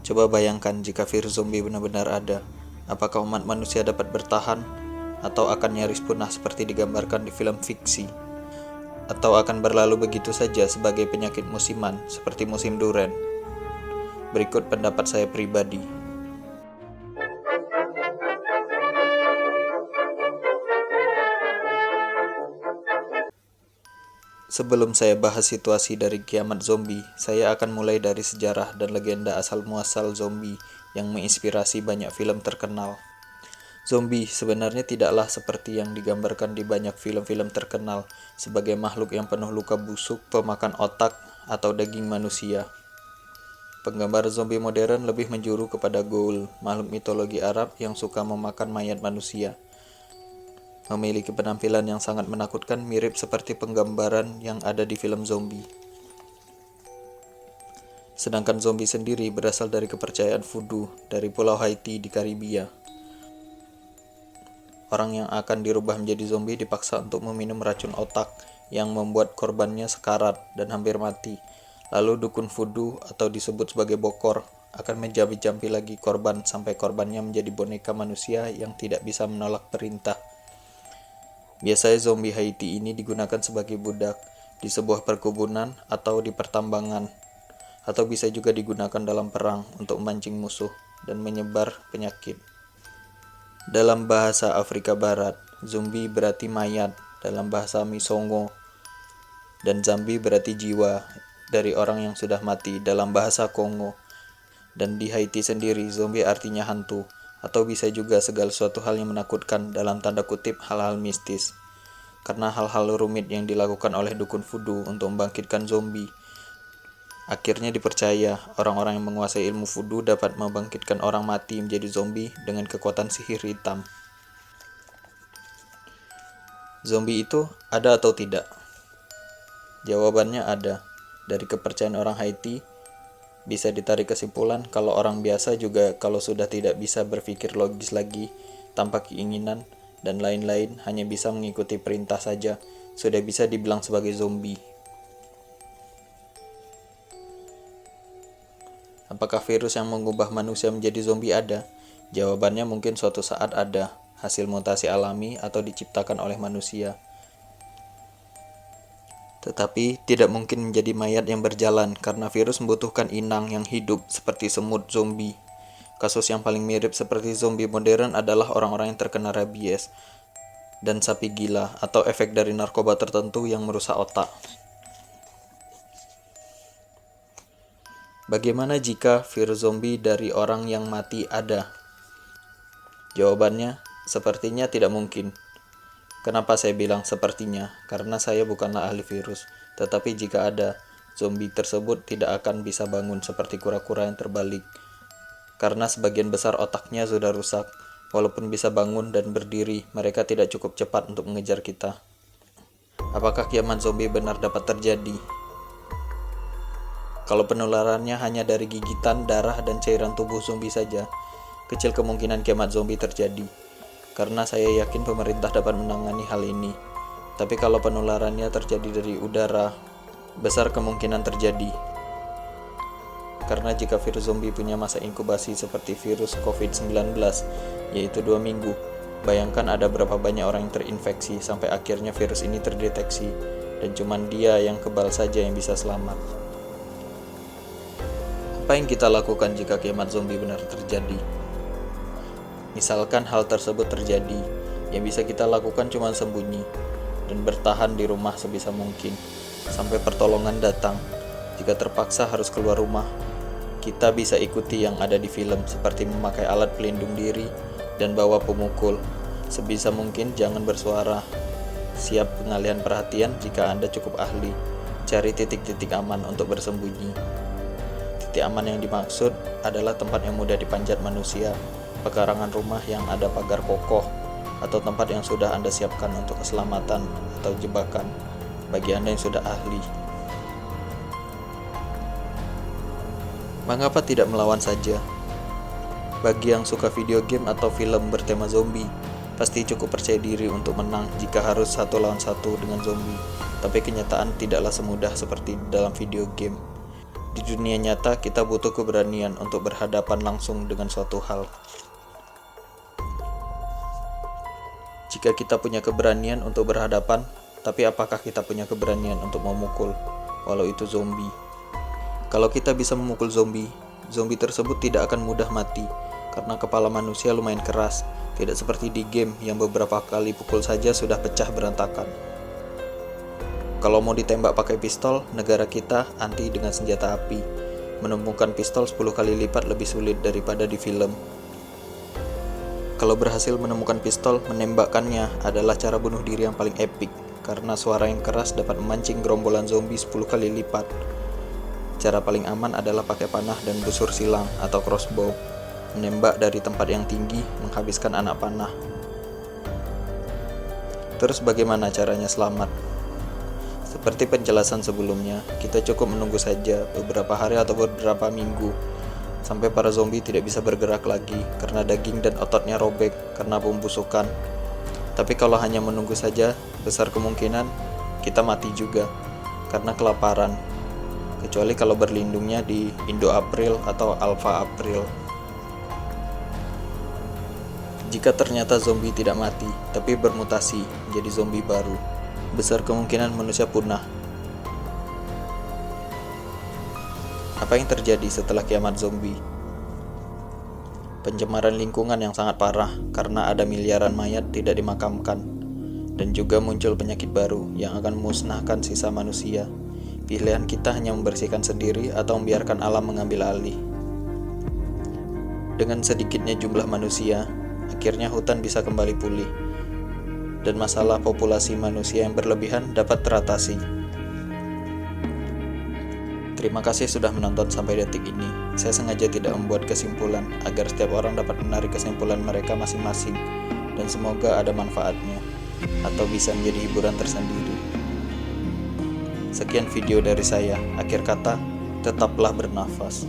Coba bayangkan jika virus zombie benar-benar ada. Apakah umat manusia dapat bertahan? Atau akan nyaris punah seperti digambarkan di film fiksi? Atau akan berlalu begitu saja sebagai penyakit musiman seperti musim duren? Berikut pendapat saya pribadi. Sebelum saya bahas situasi dari kiamat zombie, saya akan mulai dari sejarah dan legenda asal-muasal zombie yang menginspirasi banyak film terkenal. Zombie sebenarnya tidaklah seperti yang digambarkan di banyak film-film terkenal sebagai makhluk yang penuh luka busuk, pemakan otak, atau daging manusia. Penggambar zombie modern lebih menjuru kepada Ghoul, makhluk mitologi Arab yang suka memakan mayat manusia. Memiliki penampilan yang sangat menakutkan, mirip seperti penggambaran yang ada di film zombie. Sedangkan zombie sendiri berasal dari kepercayaan voodoo dari Pulau Haiti di Karibia. Orang yang akan dirubah menjadi zombie dipaksa untuk meminum racun otak yang membuat korbannya sekarat dan hampir mati. Lalu dukun voodoo atau disebut sebagai bokor akan menjampi-jampi lagi korban sampai korbannya menjadi boneka manusia yang tidak bisa menolak perintah. Biasanya zombie Haiti ini digunakan sebagai budak di sebuah perkebunan atau di pertambangan, atau bisa juga digunakan dalam perang untuk memancing musuh dan menyebar penyakit. Dalam bahasa Afrika Barat, zombie berarti mayat dalam bahasa Misongo, dan zambi berarti jiwa dari orang yang sudah mati dalam bahasa Kongo. Dan di Haiti sendiri, zombie artinya hantu, atau bisa juga segala suatu hal yang menakutkan dalam tanda kutip hal-hal mistis. Karena hal-hal rumit yang dilakukan oleh dukun voodoo untuk membangkitkan zombie, akhirnya dipercaya orang-orang yang menguasai ilmu voodoo dapat membangkitkan orang mati menjadi zombie dengan kekuatan sihir hitam. Zombie itu ada atau tidak? Jawabannya ada. Dari kepercayaan orang Haiti, bisa ditarik kesimpulan kalau orang biasa juga kalau sudah tidak bisa berpikir logis lagi, tanpa keinginan, dan lain-lain hanya bisa mengikuti perintah saja, sudah bisa dibilang sebagai zombie. Apakah virus yang mengubah manusia menjadi zombie ada? Jawabannya mungkin suatu saat ada, hasil mutasi alami atau diciptakan oleh manusia. Tetapi tidak mungkin menjadi mayat yang berjalan karena virus membutuhkan inang yang hidup seperti semut zombie. Kasus yang paling mirip seperti zombie modern adalah orang-orang yang terkena rabies dan sapi gila atau efek dari narkoba tertentu yang merusak otak. Bagaimana jika virus zombie dari orang yang mati ada? Jawabannya, sepertinya tidak mungkin. Kenapa saya bilang sepertinya? Karena saya bukanlah ahli virus, tetapi jika ada, zombie tersebut tidak akan bisa bangun seperti kura-kura yang terbalik. Karena sebagian besar otaknya sudah rusak, walaupun bisa bangun dan berdiri, mereka tidak cukup cepat untuk mengejar kita. Apakah kiamat zombie benar dapat terjadi? Kalau penularannya hanya dari gigitan, darah, dan cairan tubuh zombie saja, kecil kemungkinan kiamat zombie terjadi. Karena saya yakin pemerintah dapat menangani hal ini. Tapi kalau penularannya terjadi dari udara, besar kemungkinan terjadi. Karena jika virus zombie punya masa inkubasi seperti virus COVID-19, yaitu 2 minggu, bayangkan ada berapa banyak orang yang terinfeksi sampai akhirnya virus ini terdeteksi, dan cuman dia yang kebal saja yang bisa selamat. Apa yang kita lakukan jika kiamat zombie benar terjadi? Misalkan hal tersebut terjadi, yang bisa kita lakukan cuma sembunyi dan bertahan di rumah sebisa mungkin sampai pertolongan datang. Jika terpaksa harus keluar rumah, kita bisa ikuti yang ada di film seperti memakai alat pelindung diri dan bawa pemukul. Sebisa mungkin jangan bersuara. Siap pengalihan perhatian jika Anda cukup ahli. Cari titik-titik aman untuk bersembunyi. Titik aman yang dimaksud adalah tempat yang mudah dipanjat manusia, pekarangan rumah yang ada pagar kokoh, atau tempat yang sudah Anda siapkan untuk keselamatan atau jebakan bagi Anda yang sudah ahli. Mengapa tidak melawan saja? Bagi yang suka video game atau film bertema zombie, pasti cukup percaya diri untuk menang jika harus 1 lawan 1 dengan zombie. Tapi kenyataan tidaklah semudah seperti dalam video game. Di Di dunia nyata, kita butuh keberanian untuk berhadapan langsung dengan suatu hal. Jika kita punya keberanian untuk berhadapan, tapi apakah kita punya keberanian untuk memukul, walau itu zombie? Kalau kita bisa memukul zombie tersebut tidak akan mudah mati, karena kepala manusia lumayan keras, tidak seperti di game yang beberapa kali pukul saja sudah pecah berantakan. Kalau mau ditembak pakai pistol, negara kita anti dengan senjata api. Menemukan pistol 10 kali lipat lebih sulit daripada di film. Kalau berhasil menemukan pistol, menembakkannya adalah cara bunuh diri yang paling epik, karena suara yang keras dapat memancing gerombolan zombie 10 kali lipat. Cara paling aman adalah pakai panah dan busur silang atau crossbow. Menembak dari tempat yang tinggi, menghabiskan anak panah. Terus bagaimana caranya selamat? Seperti penjelasan sebelumnya, kita cukup menunggu saja beberapa hari atau beberapa minggu sampai para zombie tidak bisa bergerak lagi karena daging dan ototnya robek karena pembusukan. Tapi kalau hanya menunggu saja, besar kemungkinan kita mati juga karena kelaparan. Kecuali kalau berlindungnya di Indo April atau Alpha April. Jika ternyata zombie tidak mati, tapi bermutasi menjadi zombie baru, besar kemungkinan manusia punah. Apa yang terjadi setelah kiamat zombie? Pencemaran lingkungan yang sangat parah karena ada miliaran mayat tidak dimakamkan, dan juga muncul penyakit baru yang akan memusnahkan sisa manusia. Pilihan kita hanya membersihkan sendiri atau membiarkan alam mengambil alih. Dengan sedikitnya jumlah manusia, akhirnya hutan bisa kembali pulih, dan masalah populasi manusia yang berlebihan dapat teratasi. Terima kasih sudah menonton sampai detik ini. Saya sengaja tidak membuat kesimpulan agar setiap orang dapat menarik kesimpulan mereka masing-masing, dan semoga ada manfaatnya atau bisa menjadi hiburan tersendiri. Sekian video dari saya. Akhir kata, tetaplah bernafas.